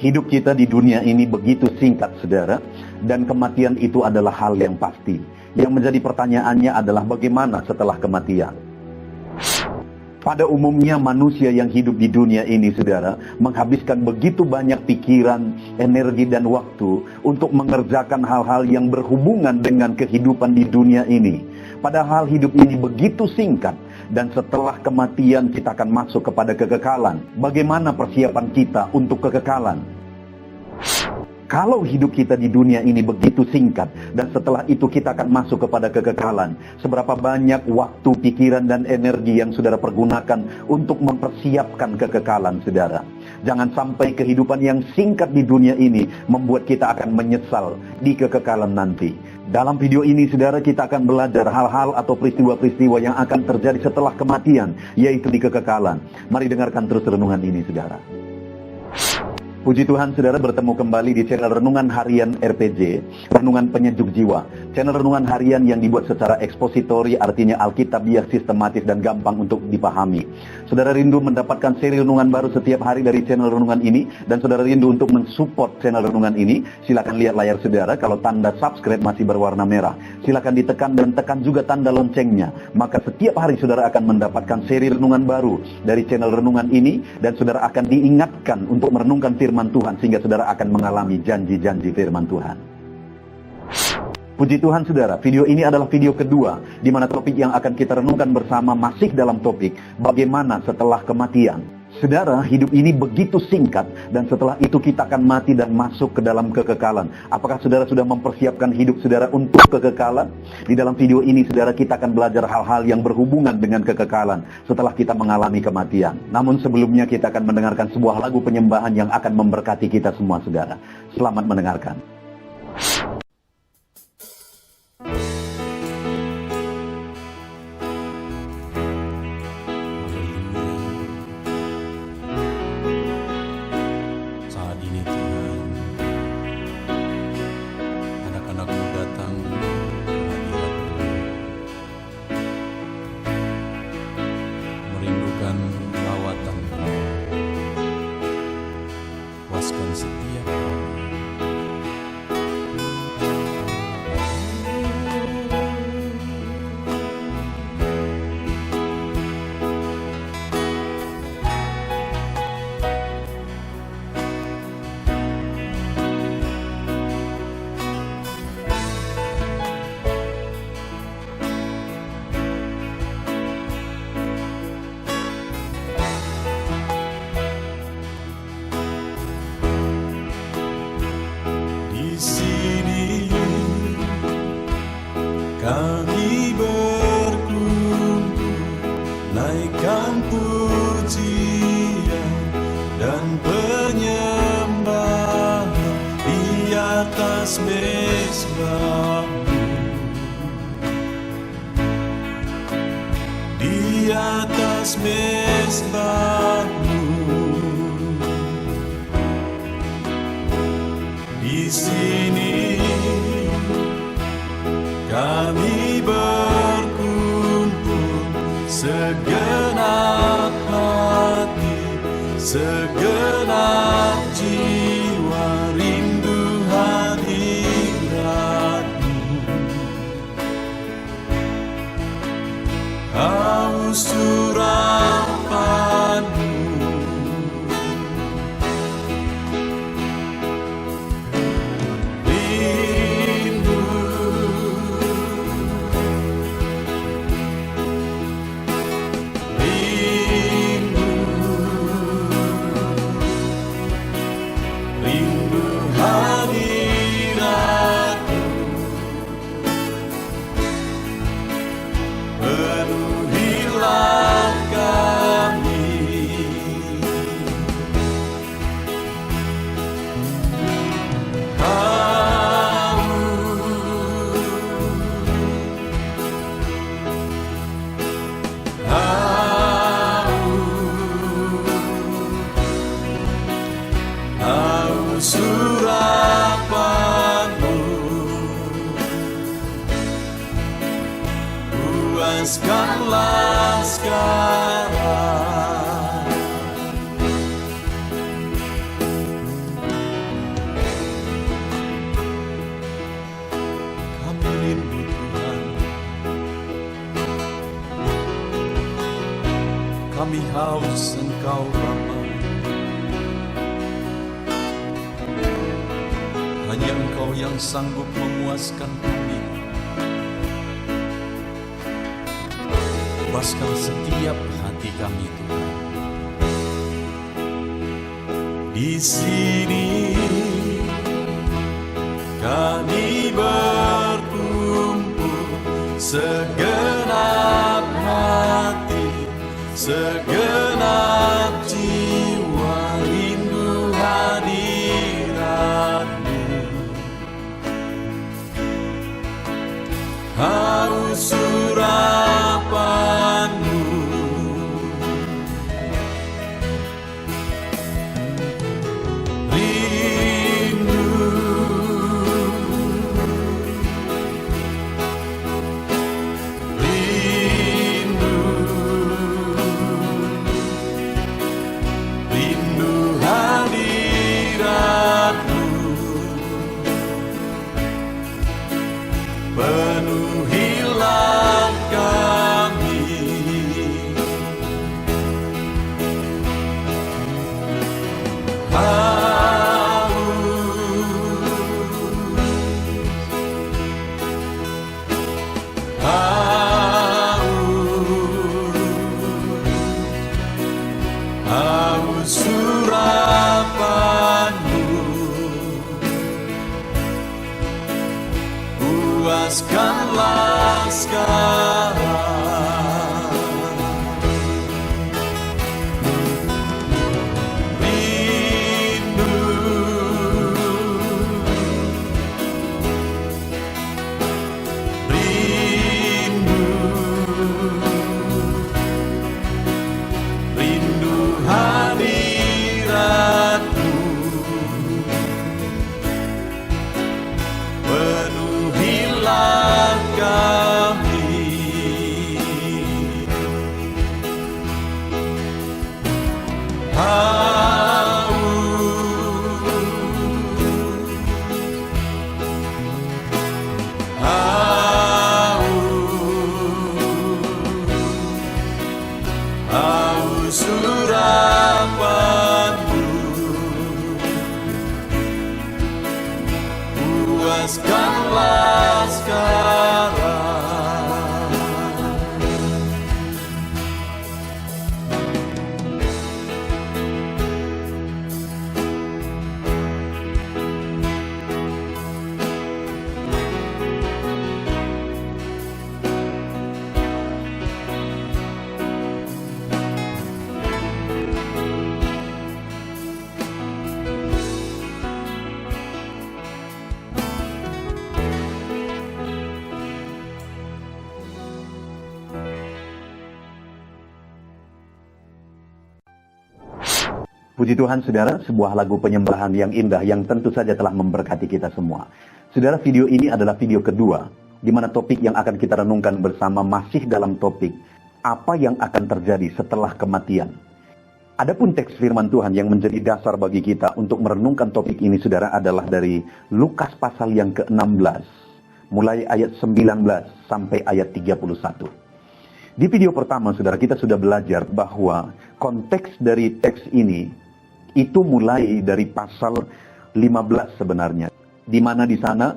Hidup kita di dunia ini begitu singkat, saudara, dan kematian itu adalah hal yang pasti. Yang menjadi pertanyaannya adalah bagaimana setelah kematian? Pada umumnya manusia yang hidup di dunia ini, saudara, menghabiskan begitu banyak pikiran, energi, dan waktu untuk mengerjakan hal-hal yang berhubungan dengan kehidupan di dunia ini. Padahal hidup ini begitu singkat, dan setelah kematian kita akan masuk kepada kekekalan. Bagaimana persiapan kita untuk kekekalan? Kalau hidup kita di dunia ini begitu singkat, dan setelah itu kita akan masuk kepada kekekalan, seberapa banyak waktu, pikiran, dan energi yang saudara pergunakan untuk mempersiapkan kekekalan, saudara? Jangan sampai kehidupan yang singkat di dunia ini membuat kita akan menyesal di kekekalan nanti. Dalam video ini, saudara, kita akan belajar hal-hal atau peristiwa-peristiwa yang akan terjadi setelah kematian, yaitu di kekekalan. Mari dengarkan terus renungan ini, saudara. Puji Tuhan, saudara, bertemu kembali di channel Renungan Harian RPG, Renungan Penyejuk Jiwa. Channel Renungan Harian yang dibuat secara ekspositori, artinya alkitabiah, sistematis, dan gampang untuk dipahami. Saudara rindu mendapatkan seri renungan baru setiap hari dari channel Renungan ini, dan saudara rindu untuk mensupport channel Renungan ini, silakan lihat layar saudara. Kalau tanda subscribe masih berwarna merah, silakan ditekan dan tekan juga tanda loncengnya. Maka setiap hari saudara akan mendapatkan seri renungan baru dari channel Renungan ini, dan saudara akan diingatkan untuk merenungkan firman Tuhan, sehingga saudara akan mengalami janji-janji firman Tuhan. Puji Tuhan, saudara, video ini adalah video kedua, di mana topik yang akan kita renungkan bersama masih dalam topik bagaimana setelah kematian. Saudara, hidup ini begitu singkat, dan setelah itu kita akan mati dan masuk ke dalam kekekalan. Apakah saudara sudah mempersiapkan hidup saudara untuk kekekalan? Di dalam video ini, saudara, kita akan belajar hal-hal yang berhubungan dengan kekekalan setelah kita mengalami kematian. Namun sebelumnya kita akan mendengarkan sebuah lagu penyembahan yang akan memberkati kita semua, saudara. Selamat mendengarkan. Setiap kami berkumpul, naikkan pujian dan penyembahan di atas mezbah-Mu, di atas mezbah-Mu. Di sini kami berkumpul, segenap hati, segenap jiwa, rindu hadirat-Mu. Haus surapan kami haus Engkau Bapa. Hanya Engkau yang sanggup memuaskan kami. Puaskan setiap hati kami Tuhan. Di sini kami berkumpul segenap hati, segenap jiwa rindu hadirat-Mu. Haus urapan-Mu, penuhilah kami. Haus urapan-Mu, puaskanlah sekarang. Rindu, rindu, rindu hadirat-Mu. Penuhilah kami. Haus urapan-Mu, puaskanlah sekarang. Puji Tuhan saudara, sebuah lagu penyembahan yang indah yang tentu saja telah memberkati kita semua. Saudara, video ini adalah video kedua, di mana topik yang akan kita renungkan bersama masih dalam topik apa yang akan terjadi setelah kematian. Adapun teks firman Tuhan yang menjadi dasar bagi kita untuk merenungkan topik ini saudara adalah dari Lukas pasal yang ke-16, mulai ayat 19 sampai ayat 31. Di video pertama saudara kita sudah belajar bahwa konteks dari teks ini itu mulai dari pasal 15 sebenarnya, di mana di sana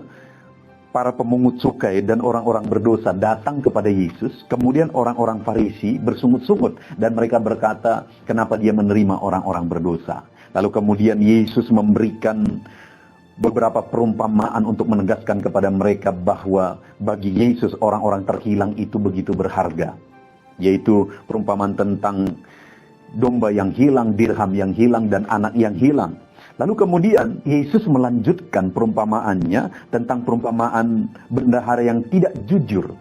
para pemungut cukai dan orang-orang berdosa datang kepada Yesus. Kemudian orang-orang Farisi bersungut-sungut dan mereka berkata, kenapa dia menerima orang-orang berdosa? Lalu kemudian Yesus memberikan beberapa perumpamaan untuk menegaskan kepada mereka bahwa bagi Yesus orang-orang terhilang itu begitu berharga. Yaitu perumpamaan tentang domba yang hilang, dirham yang hilang, dan anak yang hilang. Lalu kemudian Yesus melanjutkan perumpamaannya tentang perumpamaan bendahara yang tidak jujur.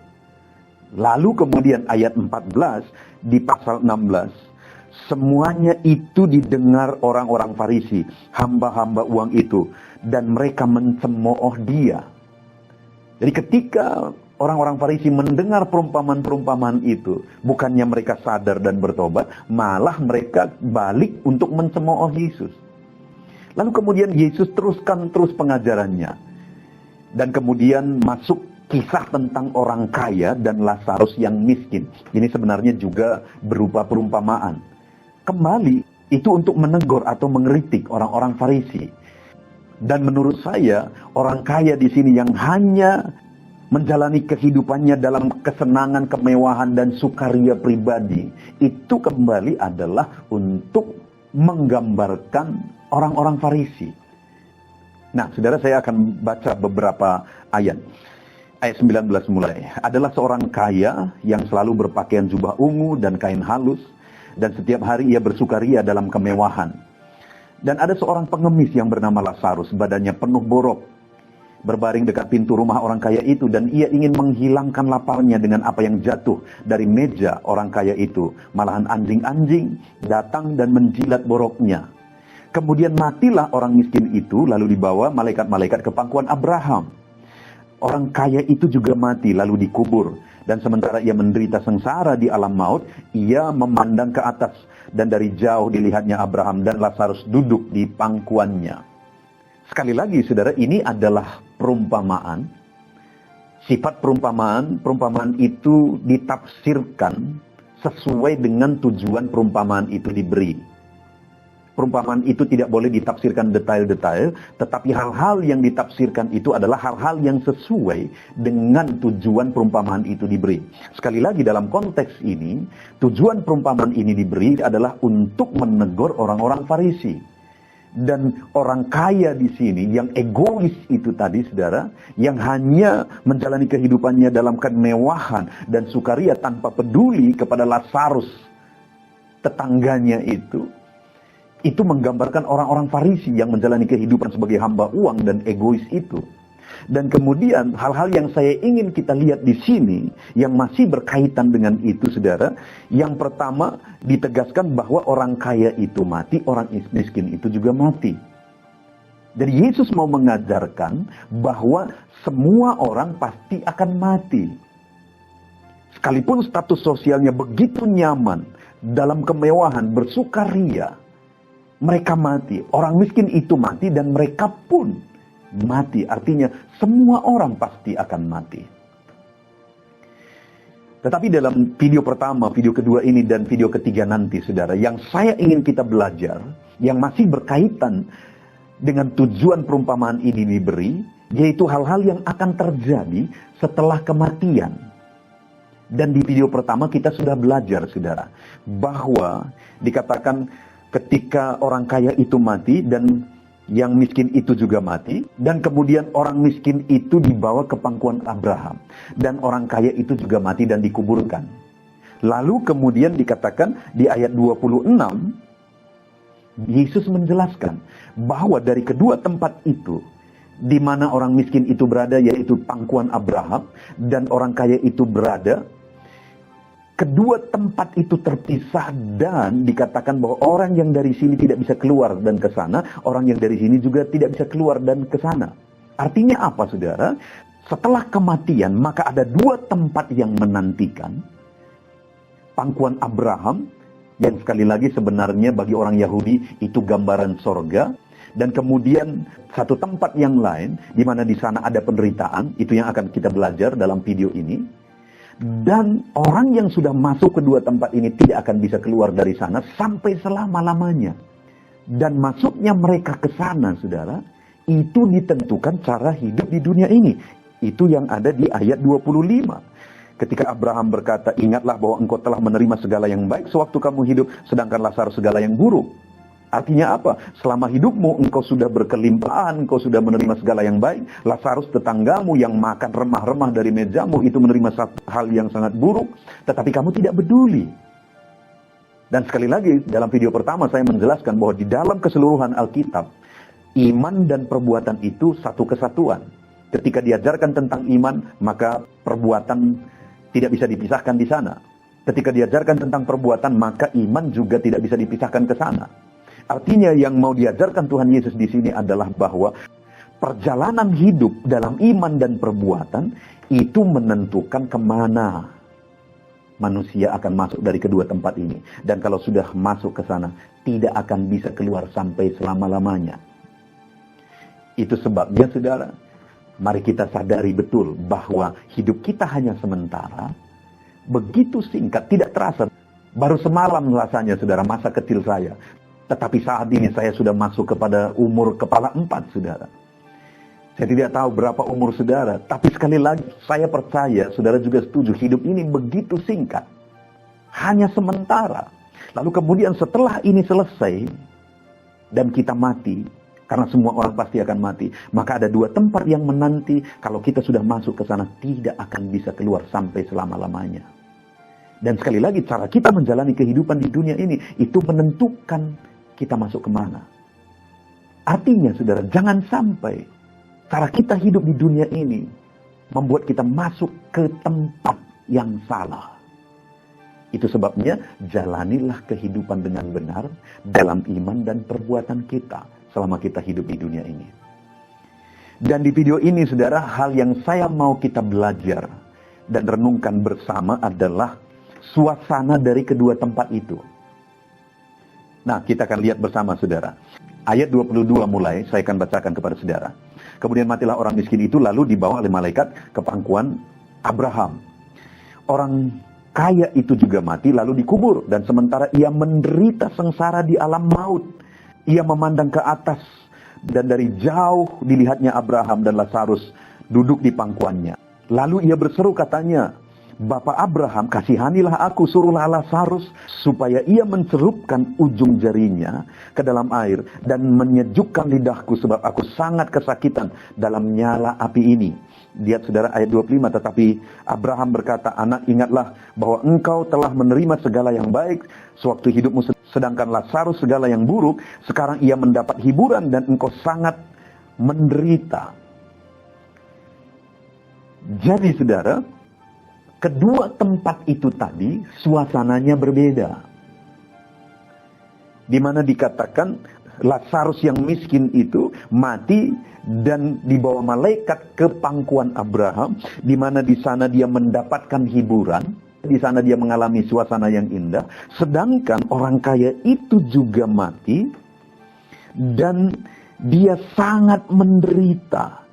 Lalu kemudian ayat 14 di pasal 16. Semuanya itu didengar orang-orang Farisi, hamba-hamba uang itu, dan mereka mencemooh dia. Jadi ketika orang-orang Farisi mendengar perumpamaan-perumpamaan itu, bukannya mereka sadar dan bertobat, malah mereka balik untuk mencemooh Yesus. Lalu kemudian Yesus terus pengajarannya. Dan kemudian masuk kisah tentang orang kaya dan Lazarus yang miskin. Ini sebenarnya juga berupa perumpamaan. Kembali, itu untuk menegur atau mengkritik orang-orang Farisi. Dan menurut saya, orang kaya di sini yang hanya menjalani kehidupannya dalam kesenangan, kemewahan, dan sukaria pribadi, itu kembali adalah untuk menggambarkan orang-orang Farisi. Nah, saudara, saya akan baca beberapa ayat. Ayat 19 mulai. Adalah seorang kaya yang selalu berpakaian jubah ungu dan kain halus, dan setiap hari ia bersukaria dalam kemewahan. Dan ada seorang pengemis yang bernama Lazarus, badannya penuh borok, berbaring dekat pintu rumah orang kaya itu, dan ia ingin menghilangkan laparnya dengan apa yang jatuh dari meja orang kaya itu. Malahan anjing-anjing datang dan menjilat boroknya. Kemudian matilah orang miskin itu, lalu dibawa malaikat-malaikat ke pangkuan Abraham. Orang kaya itu juga mati, lalu dikubur. Dan sementara ia menderita sengsara di alam maut, ia memandang ke atas, dan dari jauh dilihatnya Abraham dan Lazarus duduk di pangkuannya. Sekali lagi, saudara, ini adalah perumpamaan. Sifat perumpamaan itu ditafsirkan sesuai dengan tujuan perumpamaan itu diberi. Perumpamaan itu tidak boleh ditafsirkan detail-detail, tetapi hal-hal yang ditafsirkan itu adalah hal-hal yang sesuai dengan tujuan perumpamaan itu diberi. Sekali lagi, dalam konteks ini, tujuan perumpamaan ini diberi adalah untuk menegur orang-orang Farisi. Dan orang kaya di sini yang egois itu tadi, saudara, yang hanya menjalani kehidupannya dalam kemewahan dan sukaria tanpa peduli kepada Lazarus, tetangganya itu menggambarkan orang-orang Farisi yang menjalani kehidupan sebagai hamba uang dan egois itu. Dan kemudian hal-hal yang saya ingin kita lihat di sini yang masih berkaitan dengan itu, saudara. Yang pertama, ditegaskan bahwa orang kaya itu mati, orang miskin itu juga mati. Jadi Yesus mau mengajarkan bahwa semua orang pasti akan mati. Sekalipun status sosialnya begitu nyaman, dalam kemewahan, bersukaria, mereka mati. Orang miskin itu mati dan mereka pun mati. Artinya semua orang pasti akan mati. Tetapi dalam video pertama, video kedua ini, dan video ketiga nanti, saudara, yang saya ingin kita belajar, yang masih berkaitan dengan tujuan perumpamaan ini diberi, yaitu hal-hal yang akan terjadi setelah kematian. Dan di video pertama kita sudah belajar, saudara, bahwa dikatakan ketika orang kaya itu mati dan yang miskin itu juga mati, dan kemudian orang miskin itu dibawa ke pangkuan Abraham, dan orang kaya itu juga mati dan dikuburkan. Lalu kemudian dikatakan di ayat 26, Yesus menjelaskan bahwa dari kedua tempat itu, di mana orang miskin itu berada, yaitu pangkuan Abraham, dan orang kaya itu berada, kedua tempat itu terpisah, dan dikatakan bahwa orang yang dari sini tidak bisa keluar dan ke sana, orang yang dari sini juga tidak bisa keluar dan ke sana. Artinya apa, saudara? Setelah kematian, maka ada dua tempat yang menantikan. Pangkuan Abraham, yang sekali lagi sebenarnya bagi orang Yahudi itu gambaran sorga. Dan kemudian satu tempat yang lain, di mana di sana ada penderitaan, itu yang akan kita belajar dalam video ini. Dan orang yang sudah masuk kedua tempat ini tidak akan bisa keluar dari sana sampai selama-lamanya. Dan masuknya mereka ke sana, saudara, itu ditentukan cara hidup di dunia ini. Itu yang ada di ayat 25. Ketika Abraham berkata, ingatlah bahwa engkau telah menerima segala yang baik sewaktu kamu hidup, sedangkan Lazarus segala yang buruk. Artinya apa? Selama hidupmu engkau sudah berkelimpahan, engkau sudah menerima segala yang baik. Lazarus tetanggamu yang makan remah-remah dari mejamu itu menerima satu hal yang sangat buruk, tetapi kamu tidak peduli. Dan sekali lagi, dalam video pertama saya menjelaskan bahwa di dalam keseluruhan Alkitab, iman dan perbuatan itu satu kesatuan. Ketika diajarkan tentang iman, maka perbuatan tidak bisa dipisahkan di sana. Ketika diajarkan tentang perbuatan, maka iman juga tidak bisa dipisahkan ke sana. Artinya yang mau diajarkan Tuhan Yesus di sini adalah bahwa perjalanan hidup dalam iman dan perbuatan itu menentukan kemana manusia akan masuk dari kedua tempat ini. Dan kalau sudah masuk ke sana, tidak akan bisa keluar sampai selama-lamanya. Itu sebabnya, saudara, Mari kita sadari betul bahwa hidup kita hanya sementara, begitu singkat, tidak terasa. Baru semalam rasanya, saudara, masa kecil saya. Tetapi saat ini saya sudah masuk kepada umur kepala 4, saudara. Saya tidak tahu berapa umur saudara, tapi sekali lagi saya percaya, saudara juga setuju, hidup ini begitu singkat. Hanya sementara. Lalu kemudian setelah ini selesai, dan kita mati, karena semua orang pasti akan mati, maka ada 2 tempat yang menanti, kalau kita sudah masuk ke sana, tidak akan bisa keluar sampai selama-lamanya. Dan sekali lagi, cara kita menjalani kehidupan di dunia ini, itu menentukan kita masuk kemana. Artinya, saudara, jangan sampai cara kita hidup di dunia ini membuat kita masuk ke tempat yang salah. Itu sebabnya jalanilah kehidupan dengan benar dalam iman dan perbuatan kita selama kita hidup di dunia ini. Dan di video ini, saudara, hal yang saya mau kita belajar dan renungkan bersama adalah suasana dari kedua tempat itu. Nah, kita akan lihat bersama, saudara. Ayat 22 mulai, saya akan bacakan kepada saudara. Kemudian matilah orang miskin itu, lalu dibawa oleh malaikat ke pangkuan Abraham. Orang kaya itu juga mati, lalu dikubur. Dan sementara ia menderita sengsara di alam maut, ia memandang ke atas, dan dari jauh dilihatnya Abraham dan Lazarus duduk di pangkuannya. Lalu ia berseru, katanya, Bapak Abraham, kasihanilah aku, suruhlah Lazarus supaya ia mencelupkan ujung jarinya ke dalam air dan menyejukkan lidahku, sebab aku sangat kesakitan dalam nyala api ini. Lihat, saudara, ayat 25, tetapi Abraham berkata, anak, ingatlah bahwa engkau telah menerima segala yang baik sewaktu hidupmu, sedangkan Lazarus segala yang buruk. Sekarang ia mendapat hiburan dan engkau sangat menderita. Jadi, saudara, kedua tempat itu tadi suasananya berbeda. Di mana dikatakan Lazarus yang miskin itu mati dan dibawa malaikat ke pangkuan Abraham, di mana di sana dia mendapatkan hiburan, di sana dia mengalami suasana yang indah. Sedangkan orang kaya itu juga mati dan dia sangat menderita.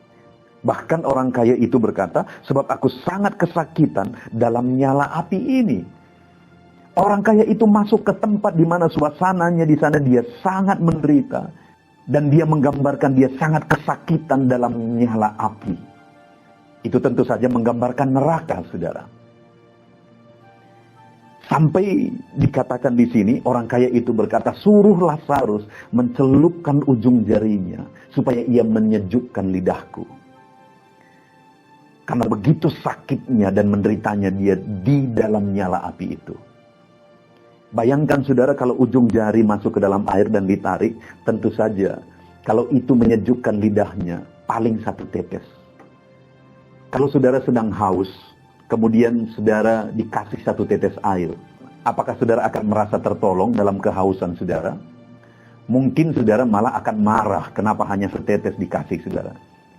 Bahkan orang kaya itu berkata, sebab aku sangat kesakitan dalam nyala api ini. Orang kaya itu masuk ke tempat di mana suasananya di sana dia sangat menderita. Dan dia menggambarkan dia sangat kesakitan dalam nyala api. Itu tentu saja menggambarkan neraka, saudara. Sampai dikatakan di sini, orang kaya itu berkata, suruh Lazarus mencelupkan ujung jarinya supaya ia menyejukkan lidahku. Karena begitu sakitnya dan menderitanya dia di dalam nyala api itu. Bayangkan, saudara, kalau ujung jari masuk ke dalam air dan ditarik, tentu saja kalau itu menyejukkan lidahnya, paling 1 tetes. Kalau saudara sedang haus, kemudian saudara dikasih 1 tetes air, apakah saudara akan merasa tertolong dalam kehausan saudara? Mungkin saudara malah akan marah, kenapa hanya setetes dikasih, saudara.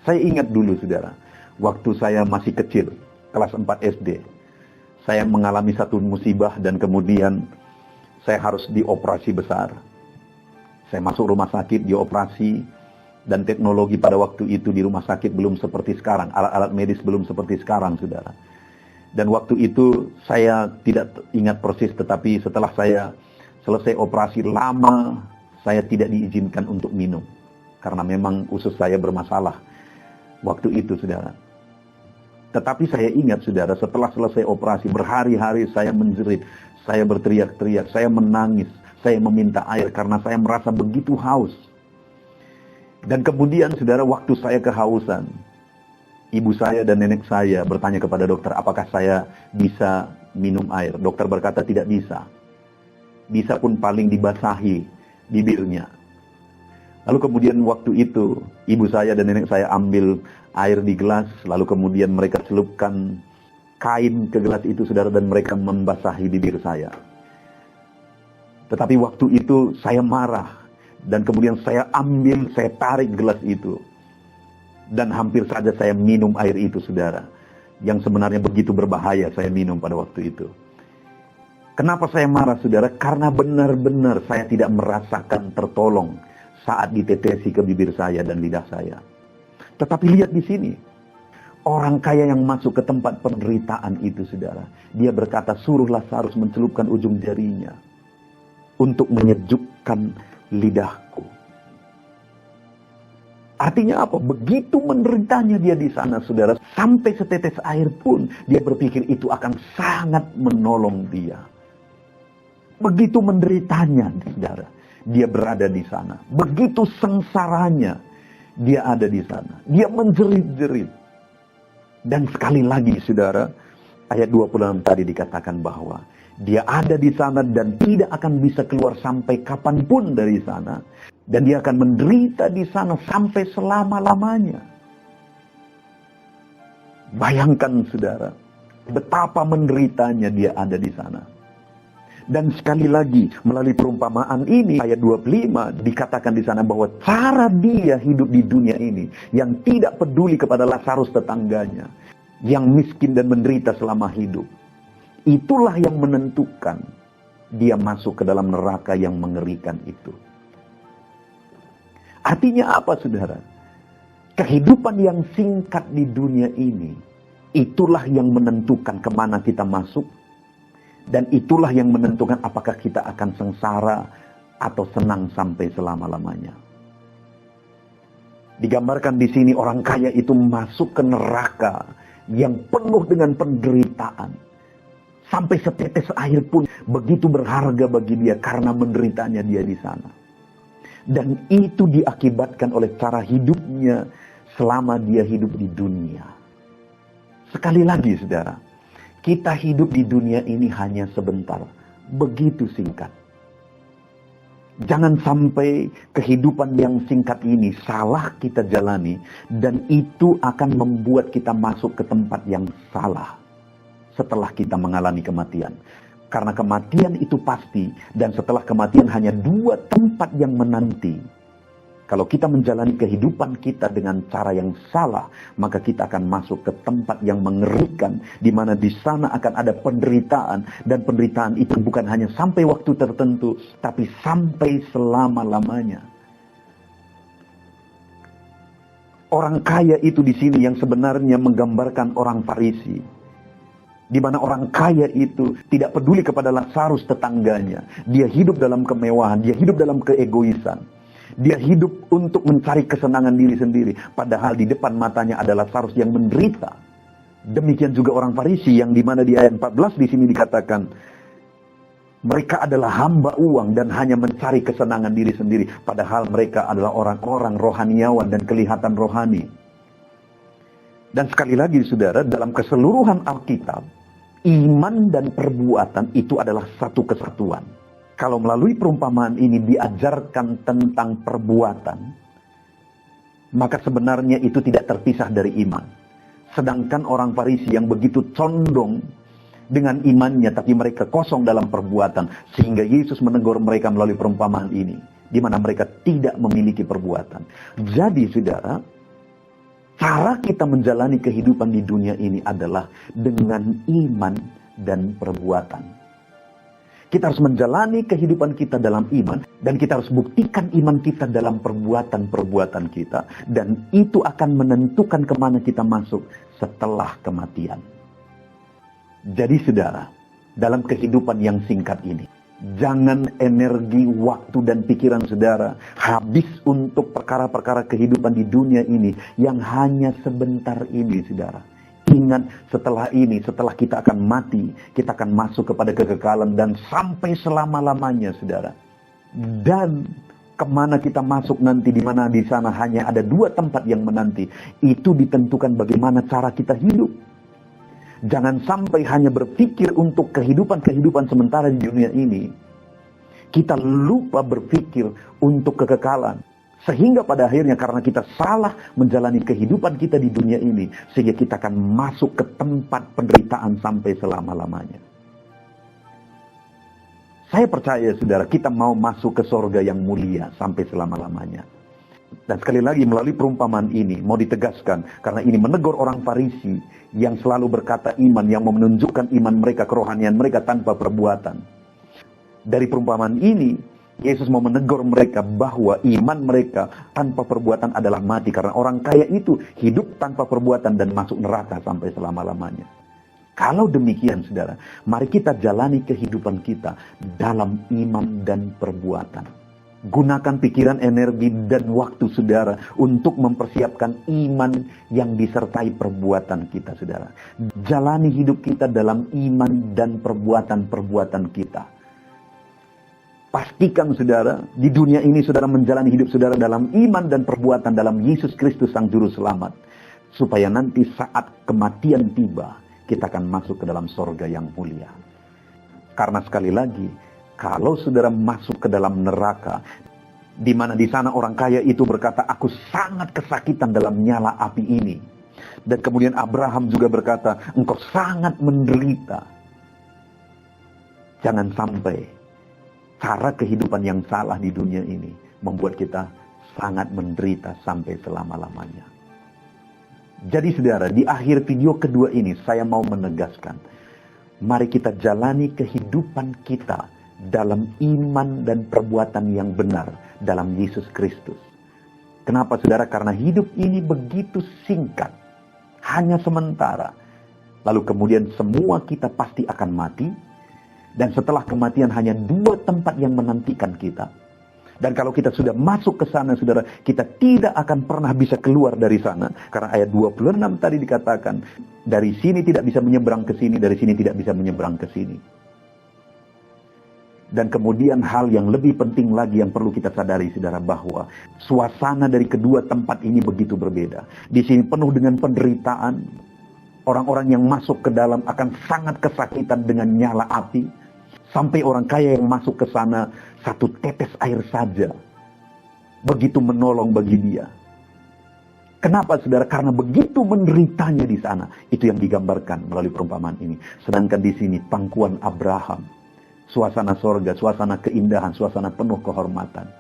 Saya ingat dulu, saudara, waktu saya masih kecil, kelas 4 SD, saya mengalami satu musibah dan kemudian saya harus dioperasi besar. Saya masuk rumah sakit, dioperasi, dan teknologi pada waktu itu di rumah sakit belum seperti sekarang. Alat-alat medis belum seperti sekarang, saudara. Dan waktu itu saya tidak ingat persis, tetapi setelah saya selesai operasi lama, saya tidak diizinkan untuk minum. Karena memang usus saya bermasalah waktu itu, saudara. Tetapi saya ingat, saudara, setelah selesai operasi, berhari-hari saya menjerit, saya berteriak-teriak, saya menangis, saya meminta air karena saya merasa begitu haus. Dan kemudian, saudara, waktu saya kehausan, ibu saya dan nenek saya bertanya kepada dokter, apakah saya bisa minum air? Dokter berkata tidak bisa. Bisa pun paling dibasahi bibirnya. Lalu kemudian waktu itu, ibu saya dan nenek saya ambil air di gelas, lalu kemudian mereka celupkan kain ke gelas itu, saudara, dan mereka membasahi bibir saya. Tetapi waktu itu saya marah, dan kemudian saya tarik gelas itu, dan hampir saja saya minum air itu, saudara, yang sebenarnya begitu berbahaya saya minum pada waktu itu. Kenapa saya marah, saudara? Karena benar-benar saya tidak merasakan tertolong saat ditetesi ke bibir saya dan lidah saya. Tetapi lihat di sini, Orang kaya yang masuk ke tempat penderitaan itu, saudara, dia berkata, suruh Lazarus mencelupkan ujung jarinya untuk menyejukkan lidahku. Artinya apa? Begitu menderitanya dia di sana, saudara, sampai setetes air pun dia berpikir itu akan sangat menolong dia. Begitu menderitanya, saudara, dia berada di sana. Begitu sengsaranya, dia ada di sana. Dia menjerit-jerit. Dan sekali lagi, saudara, ayat 26 tadi dikatakan bahwa dia ada di sana dan tidak akan bisa keluar sampai kapanpun dari sana. Dan dia akan menderita di sana sampai selama-lamanya. Bayangkan, saudara, betapa menderitanya dia ada di sana. Dan sekali lagi, melalui perumpamaan ini, ayat 25, dikatakan di sana bahwa cara dia hidup di dunia ini, yang tidak peduli kepada Lazarus tetangganya, yang miskin dan menderita selama hidup, itulah yang menentukan dia masuk ke dalam neraka yang mengerikan itu. Artinya apa, saudara? Kehidupan yang singkat di dunia ini, itulah yang menentukan kemana kita masuk. Dan itulah yang menentukan apakah kita akan sengsara atau senang sampai selama-lamanya. Digambarkan di sini orang kaya itu masuk ke neraka yang penuh dengan penderitaan. Sampai setetes air pun begitu berharga bagi dia karena menderitanya dia di sana. Dan itu diakibatkan oleh cara hidupnya selama dia hidup di dunia. Sekali lagi, saudara, kita hidup di dunia ini hanya sebentar, begitu singkat. Jangan sampai kehidupan yang singkat ini salah kita jalani, dan itu akan membuat kita masuk ke tempat yang salah setelah kita mengalami kematian. Karena kematian itu pasti, dan setelah kematian hanya dua tempat yang menanti. Kalau kita menjalani kehidupan kita dengan cara yang salah, maka kita akan masuk ke tempat yang mengerikan, di mana di sana akan ada penderitaan, dan penderitaan itu bukan hanya sampai waktu tertentu, tapi sampai selama-lamanya. Orang kaya itu di sini yang sebenarnya menggambarkan orang Farisi, di mana orang kaya itu tidak peduli kepada Lazarus tetangganya. Dia hidup dalam kemewahan, dia hidup dalam keegoisan. Dia hidup untuk mencari kesenangan diri sendiri. Padahal di depan matanya ada Lazarus yang menderita. Demikian juga orang Farisi yang di mana di ayat 14 di sini dikatakan, mereka adalah hamba uang dan hanya mencari kesenangan diri sendiri. Padahal mereka adalah orang-orang rohaniawan dan kelihatan rohani. Dan sekali lagi, saudara, dalam keseluruhan Alkitab, iman dan perbuatan itu adalah satu kesatuan. Kalau melalui perumpamaan ini diajarkan tentang perbuatan, maka sebenarnya itu tidak terpisah dari iman. Sedangkan orang Farisi yang begitu condong dengan imannya, tapi mereka kosong dalam perbuatan, sehingga Yesus menegur mereka melalui perumpamaan ini, di mana mereka tidak memiliki perbuatan. Jadi, saudara, cara kita menjalani kehidupan di dunia ini adalah dengan iman dan perbuatan. Kita harus menjalani kehidupan kita dalam iman, dan kita harus buktikan iman kita dalam perbuatan-perbuatan kita. Dan itu akan menentukan kemana kita masuk setelah kematian. Jadi, saudara, dalam kehidupan yang singkat ini, jangan energi, waktu, dan pikiran saudara habis untuk perkara-perkara kehidupan di dunia ini yang hanya sebentar ini, saudara. Ingat, setelah ini, setelah kita akan mati, kita akan masuk kepada kekekalan dan sampai selama-lamanya, saudara. Dan kemana kita masuk nanti, di mana di sana hanya ada dua tempat yang menanti. Itu ditentukan bagaimana cara kita hidup. Jangan sampai hanya berpikir untuk kehidupan-kehidupan sementara di dunia ini. Kita lupa berpikir untuk kekekalan. Sehingga pada akhirnya karena kita salah menjalani kehidupan kita di dunia ini, sehingga kita akan masuk ke tempat penderitaan sampai selama-lamanya. Saya percaya, saudara, kita mau masuk ke sorga yang mulia sampai selama-lamanya. Dan sekali lagi melalui perumpamaan ini mau ditegaskan, karena ini menegur orang Farisi yang selalu berkata iman, yang mau menunjukkan iman mereka, kerohanian mereka tanpa perbuatan. Dari perumpamaan ini Yesus mau menegur mereka bahwa iman mereka tanpa perbuatan adalah mati. Karena orang kaya itu hidup tanpa perbuatan dan masuk neraka sampai selama-lamanya. Kalau demikian saudara, mari kita jalani kehidupan kita dalam iman dan perbuatan. Gunakan pikiran, energi, dan waktu saudara untuk mempersiapkan iman yang disertai perbuatan kita saudara. Jalani hidup kita dalam iman dan perbuatan-perbuatan kita. Pastikan saudara, di dunia ini saudara menjalani hidup saudara dalam iman dan perbuatan dalam Yesus Kristus Sang Juru Selamat. Supaya nanti saat kematian tiba, kita akan masuk ke dalam sorga yang mulia. Karena sekali lagi, kalau saudara masuk ke dalam neraka, di mana di sana orang kaya itu berkata, aku sangat kesakitan dalam nyala api ini. Dan kemudian Abraham juga berkata, engkau sangat menderita. Jangan sampai cara kehidupan yang salah di dunia ini membuat kita sangat menderita sampai selama-lamanya. Jadi saudara, di akhir video kedua ini saya mau menegaskan, mari kita jalani kehidupan kita dalam iman dan perbuatan yang benar dalam Yesus Kristus. Kenapa saudara? Karena hidup ini begitu singkat, hanya sementara. Lalu kemudian semua kita pasti akan mati. Dan setelah kematian hanya 2 tempat yang menantikan kita. Dan kalau kita sudah masuk ke sana, saudara, kita tidak akan pernah bisa keluar dari sana. Karena ayat 26 tadi dikatakan, dari sini tidak bisa menyeberang ke sini, dari sini tidak bisa menyeberang ke sini. Dan kemudian hal yang lebih penting lagi yang perlu kita sadari, saudara, bahwa suasana dari kedua tempat ini begitu berbeda. Di sini penuh dengan penderitaan. Orang-orang yang masuk ke dalam akan sangat kesakitan dengan nyala api. Sampai orang kaya yang masuk ke sana 1 tetes air saja begitu menolong bagi dia. Kenapa saudara? Karena begitu menderitanya di sana. Itu yang digambarkan melalui perumpamaan ini. Sedangkan di sini pangkuan Abraham, suasana sorga, suasana keindahan, suasana penuh kehormatan.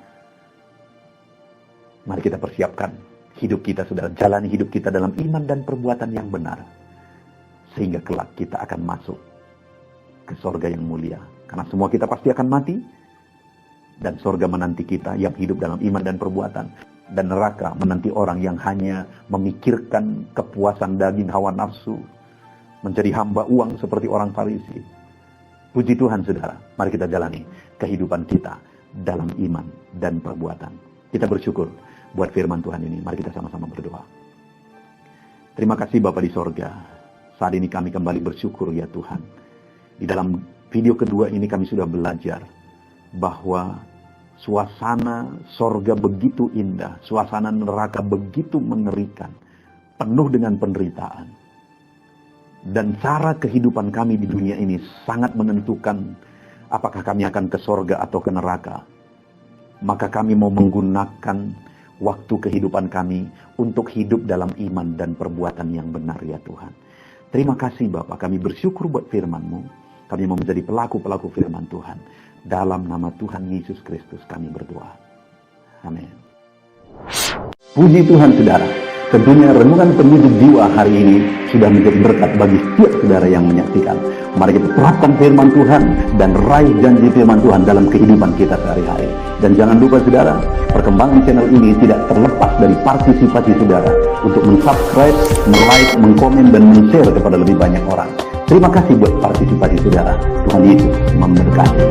Mari kita persiapkan hidup kita saudara. Jalani hidup kita dalam iman dan perbuatan yang benar. Sehingga kelak kita akan masuk ke sorga yang mulia. Karena semua kita pasti akan mati. Dan sorga menanti kita yang hidup dalam iman dan perbuatan. Dan neraka menanti orang yang hanya memikirkan kepuasan daging, hawa nafsu. Menjadi hamba uang seperti orang Farisi. Puji Tuhan saudara. Mari kita jalani kehidupan kita dalam iman dan perbuatan. Kita bersyukur buat firman Tuhan ini. Mari kita sama-sama berdoa. Terima kasih Bapa di sorga. Saat ini kami kembali bersyukur ya Tuhan. Di dalam video kedua ini kami sudah belajar bahwa suasana sorga begitu indah, suasana neraka begitu mengerikan, penuh dengan penderitaan. Dan cara kehidupan kami di dunia ini sangat menentukan apakah kami akan ke sorga atau ke neraka. Maka kami mau menggunakan waktu kehidupan kami untuk hidup dalam iman dan perbuatan yang benar ya Tuhan. Terima kasih Bapak, kami bersyukur buat firman-Mu. Kami mau menjadi pelaku-pelaku firman Tuhan. Dalam nama Tuhan Yesus Kristus kami berdoa. Amin. Puji Tuhan saudara. Tentunya renungan penyejuk jiwa hari ini sudah menjadi berkat bagi setiap saudara yang menyaksikan. Mari kita terapkan firman Tuhan dan raih janji firman Tuhan dalam kehidupan kita sehari-hari. Dan jangan lupa saudara, perkembangan channel ini tidak terlepas dari partisipasi saudara untuk mensubscribe, like, mengkomen, dan men-share kepada lebih banyak orang. Terima kasih buat partisipasi saudara. Tuhan Yesus memberkati.